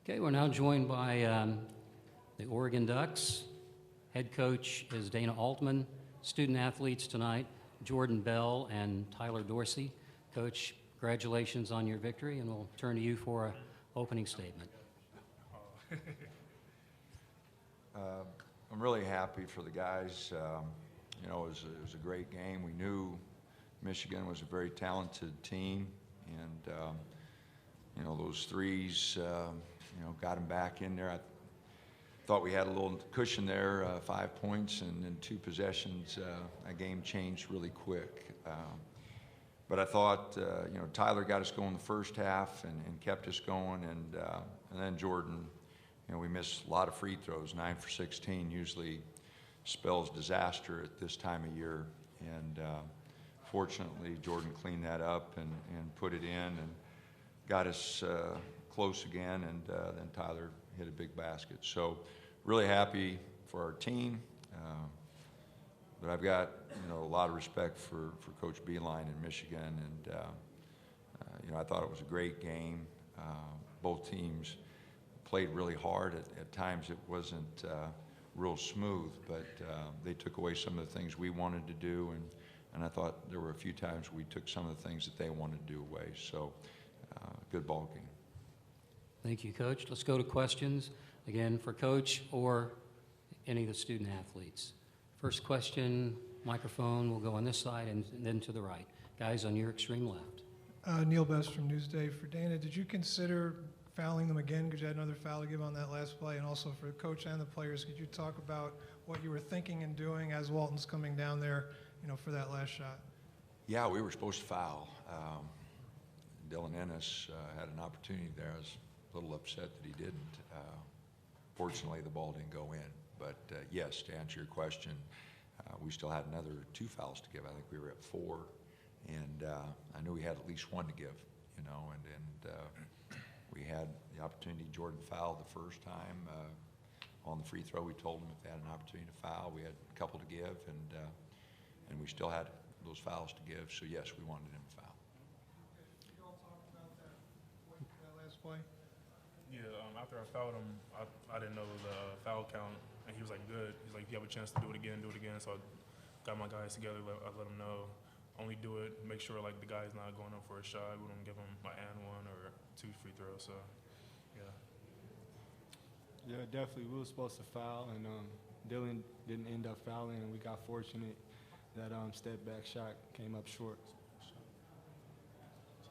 Okay, we're now joined by the Oregon Ducks. Head coach is Dana Altman. Student athletes tonight, Jordan Bell and Tyler Dorsey. Coach, congratulations on your victory, and we'll turn to you for an opening statement. I'm really happy for the guys. You know, it was a great game. We knew Michigan was a very talented team, and you know, those threes, you know, got them back in there. I thought we had a little cushion there, 5 points, and in 2 possessions, that game changed really quick. But I thought, you know, Tyler got us going the first half and kept us going, and then Jordan, you know, we missed a lot of free throws, 9 for 16, usually spells disaster at this time of year. And fortunately, Jordan cleaned that up and put it in and got us close again, and then Tyler hit a big basket. So really happy for our team. But I've got, you know, a lot of respect for Coach Beeline in Michigan, and you know, I thought it was a great game. Both teams played really hard. At times it wasn't real smooth, but they took away some of the things we wanted to do, and I thought there were a few times we took some of the things that they wanted to do away. So good ball game. Thank you, Coach. Let's go to questions, again, for Coach or any of the student athletes. First question, microphone will go on this side and then to the right. Guys, on your extreme left. Neil Best from Newsday. For Dana, did you consider fouling them again because you had another foul to give on that last play? And also for the coach and the players, could you talk about what you were thinking and doing as Walton's coming down there, you know, for that last shot? Yeah, we were supposed to foul. Dylan Ennis had an opportunity there. I was a little upset that he didn't. Fortunately, the ball didn't go in. But yes, to answer your question, we still had another 2 fouls to give. I think we were at 4, and I knew we had at least 1 to give, you know, and we had the opportunity. Jordan fouled the first time on the free throw. We told him if they had an opportunity to foul, we had a couple to give, and we still had those fouls to give. So yes, we wanted him to foul. Did you all talk about that last play? Yeah, after I fouled him, I didn't know the foul count, and he was like, good. He's like, if you have a chance to do it again, do it again. So I got my guys together, I let them know, only do it, make sure like the guy's not going up for a shot. We don't give him an and 1 or 2 free throws, so yeah. Yeah, definitely. We were supposed to foul, and Dylan didn't end up fouling, and we got fortunate that step back shot came up short.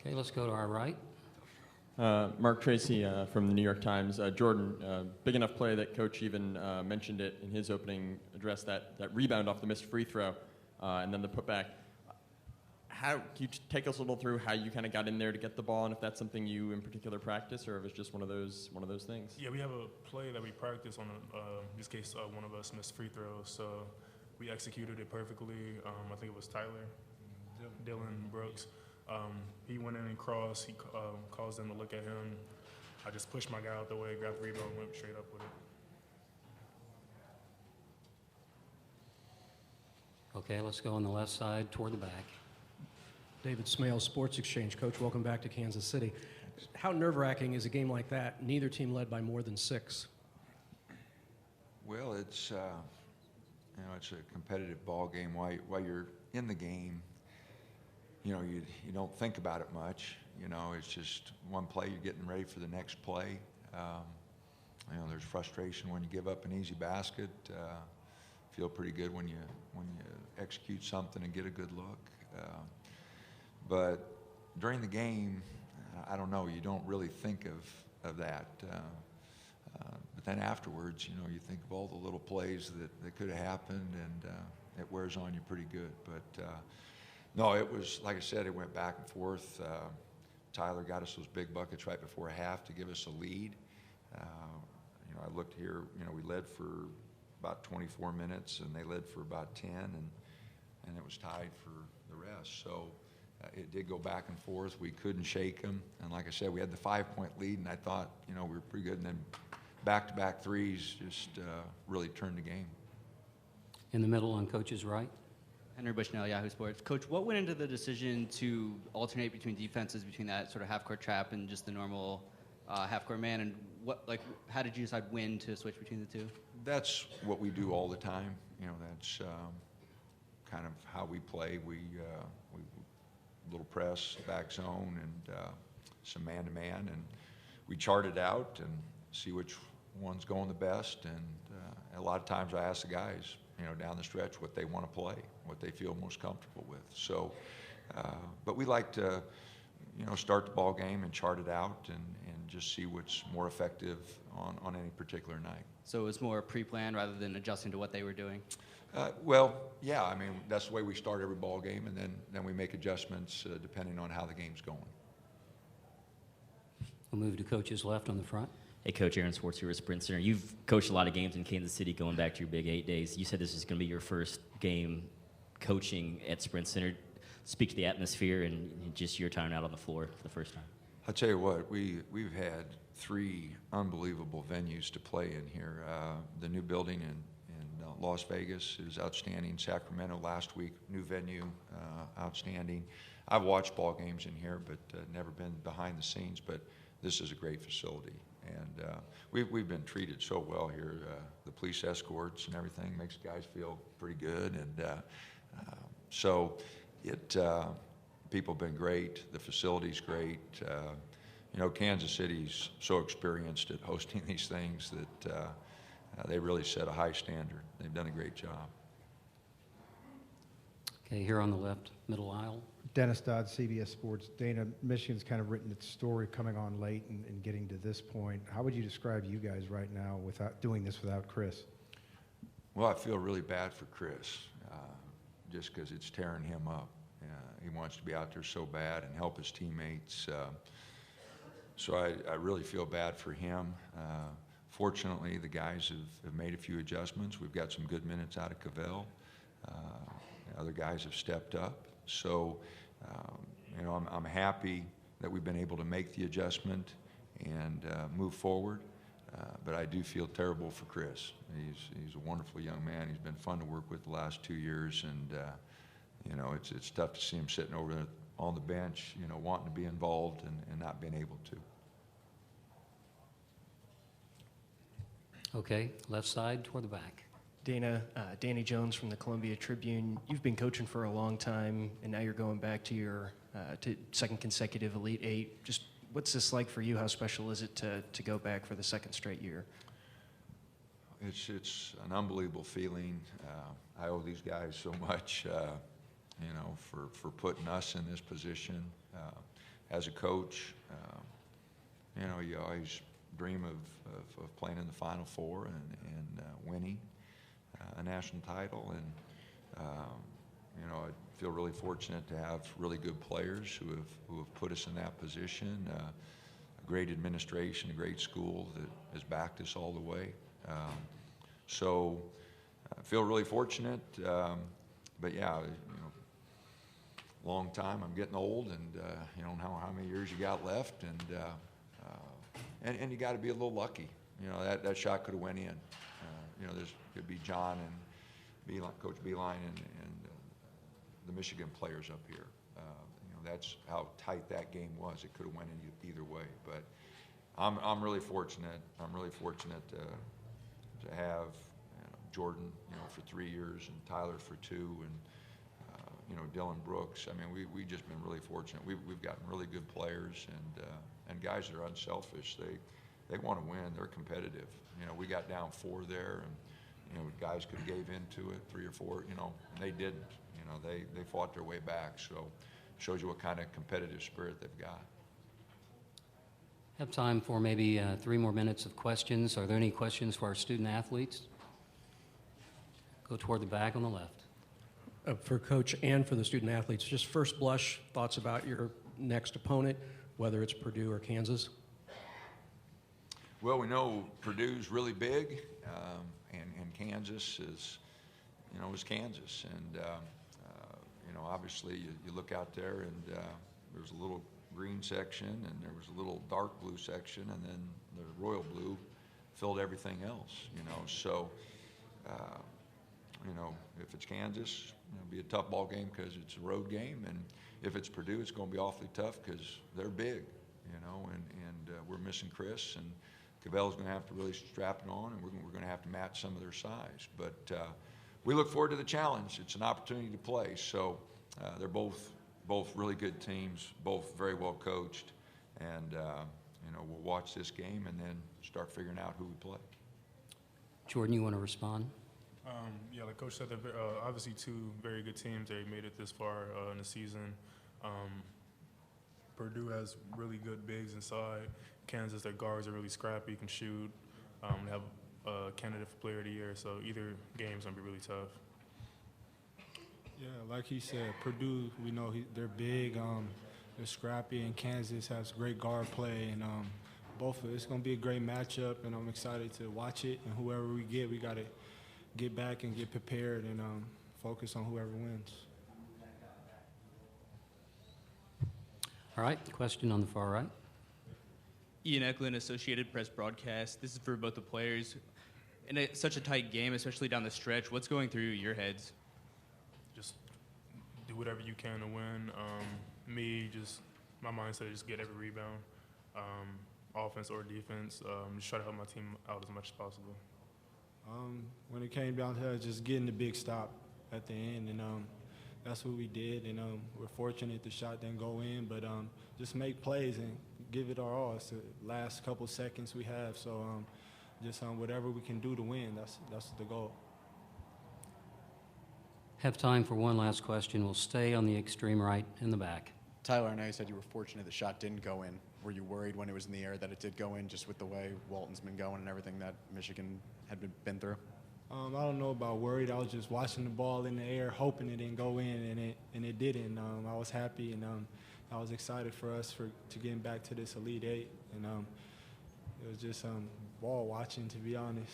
Okay, let's go to our right. Mark Tracy from the New York Times. Jordan, big enough play that Coach even mentioned it in his opening address, that rebound off the missed free throw and then the putback. Can you take us a little through how you kind of got in there to get the ball, and if that's something you in particular practice, or if it's just one of those things? Yeah, we have a play that we practice on. In this case, one of us missed free throws, so we executed it perfectly. I think it was Tyler, Dylan Brooks. He went in and crossed. He caused them to look at him. I just pushed my guy out the way, grabbed the rebound, and went straight up with it. Okay, let's go on the left side toward the back. David Smale, Sports Exchange. Coach, welcome back to Kansas City. How nerve-wracking is a game like that? Neither team led by more than 6. Well, it's you know, it's a competitive ball game. While you're in the game, you know, you don't think about it much. You know, it's just one play. You're getting ready for the next play. You know, there's frustration when you give up an easy basket. Feel pretty good when you execute something and get a good look. But during the game, I don't know, you don't really think of that. But then afterwards, you know, you think of all the little plays that could have happened, and it wears on you pretty good. But no, it was, like I said, it went back and forth. Tyler got us those big buckets right before half to give us a lead. You know, I looked here, you know, we led for about 24 minutes, and they led for about 10, and it was tied for the rest. So it did go back and forth. We couldn't shake them. And like I said, we had the 5-point lead, and I thought, you know, we were pretty good. And then back-to-back threes just really turned the game. In the middle on Coach's right. Henry Bushnell, Yahoo Sports. Coach, what went into the decision to alternate between defenses, between that sort of half-court trap and just the normal half-court man, and how did you decide when to switch between the two? That's what we do all the time. You know, that's kind of how we play. We little press, back zone, and some man-to-man, and we chart it out and see which one's going the best. And a lot of times I ask the guys, you know, down the stretch what they want to play, what they feel most comfortable with. So, but we like to, you know, start the ball game and chart it out and just see what's more effective on any particular night. So it was more pre-planned rather than adjusting to what they were doing? Well, yeah, I mean, that's the way we start every ball game, and then we make adjustments depending on how the game's going. We'll move to coach's left on the front. Hey, Coach, Aaron Swartz here at Sprint Center. You've coached a lot of games in Kansas City going back to your Big 8 days. You said this is going to be your first game coaching at Sprint Center. Speak to the atmosphere and just your time out on the floor for the first time. I'll tell you what, we've had 3 unbelievable venues to play in here. The new building in Las Vegas is outstanding. Sacramento last week, new venue, outstanding. I've watched ball games in here, but never been behind the scenes. But this is a great facility, and we've been treated so well here. The police escorts and everything makes guys feel pretty good, and so people have been great. The facility's great. You know, Kansas City's so experienced at hosting these things that they really set a high standard. They've done a great job. Okay, here on the left, middle aisle. Dennis Dodd, CBS Sports. Dana, Michigan's kind of written its story coming on late and getting to this point. How would you describe you guys right now without doing this without Chris? Well, I feel really bad for Chris, just because it's tearing him up. He wants to be out there so bad and help his teammates. So I really feel bad for him. Fortunately, the guys have made a few adjustments. We've got some good minutes out of Cavell. Other guys have stepped up. So, you know, I'm happy that we've been able to make the adjustment and move forward. But I do feel terrible for Chris. He's a wonderful young man. He's been fun to work with the last 2 years, and you know, it's tough to see him sitting over there on the bench, you know, wanting to be involved and not being able to. Okay, left side toward the back. Dana, Danny Jones from the Columbia Tribune. You've been coaching for a long time, and now you're going back to your second consecutive Elite Eight. Just what's this like for you? How special is it to go back for the second straight year? It's an unbelievable feeling. I owe these guys so much, you know, for putting us in this position. As a coach, you know, you always dream of playing in the Final Four and winning a national title. And, you know, I feel really fortunate to have really good players who have put us in that position, a great administration, a great school that has backed us all the way. So I feel really fortunate, but yeah, you know, long time. I'm getting old, and you don't know how many years you got left, and you got to be a little lucky. You know, that shot could have went in. You know, there's could be John and Beeline, Coach Beeline and the Michigan players up here. You know, that's how tight that game was. It could have went in either way. But I'm really fortunate. I'm really fortunate to have Jordan, you know, for 3 years, and Tyler for 2, and you know, Dylan Brooks. I mean, we've just been really fortunate. We've gotten really good players and guys that are unselfish. They want to win. They're competitive. You know, we got down 4 there, and you know, guys could have gave into it 3 or 4. You know, and they didn't. You know, they fought their way back. So, shows you what kind of competitive spirit they've got. Have time for maybe 3 more minutes of questions. Are there any questions for our student athletes? Go toward the back on the left. For Coach and for the student athletes, just first blush thoughts about your next opponent, whether it's Purdue or Kansas? Well, we know Purdue's really big, and Kansas is, you know, is Kansas. And, you know, obviously you look out there, and there's a little green section, and there was a little dark blue section, and then the royal blue filled everything else, you know. So, you know, if it's Kansas, it'll be a tough ball game because it's a road game, and if it's Purdue, it's going to be awfully tough because they're big. you know, and we're missing Chris, and Cavell's going to have to really strap it on, and we're going to have to match some of their size. But we look forward to the challenge. It's an opportunity to play. So they're both really good teams, both very well coached, and you know, we'll watch this game and then start figuring out who we play. Jordan, you want to respond? Yeah, like Coach said, they're obviously two very good teams. They made it this far in the season. Purdue has really good bigs inside. Kansas, their guards are really scrappy, can shoot. They have a candidate for Player of the Year, so either game's gonna be really tough. Yeah, like he said, Purdue, we know they're big, they're scrappy, and Kansas has great guard play, and both of it's going to be a great matchup, and I'm excited to watch it. And whoever we get, we got to get back and get prepared and focus on whoever wins. All right, question on the far right. Ian Eklund, Associated Press Broadcast. This is for both the players. In such a tight game, especially down the stretch, what's going through your heads? Just do whatever you can to win. My mindset is just get every rebound, offense or defense. Just try to help my team out as much as possible. When it came down to just getting the big stop at the end, and that's what we did. And we're fortunate the shot didn't go in, but just make plays and give it our all. It's the last couple seconds we have, so just whatever we can do to win, that's the goal. Have time for one last question. We'll stay on the extreme right in the back. Tyler, I know you said you were fortunate the shot didn't go in. Were you worried when it was in the air that it did go in, just with the way Walton's been going and everything that Michigan had been through? I don't know about worried. I was just watching the ball in the air, hoping it didn't go in, and it didn't. I was happy, and I was excited for us to getting back to this Elite Eight, and it was just ball watching, to be honest.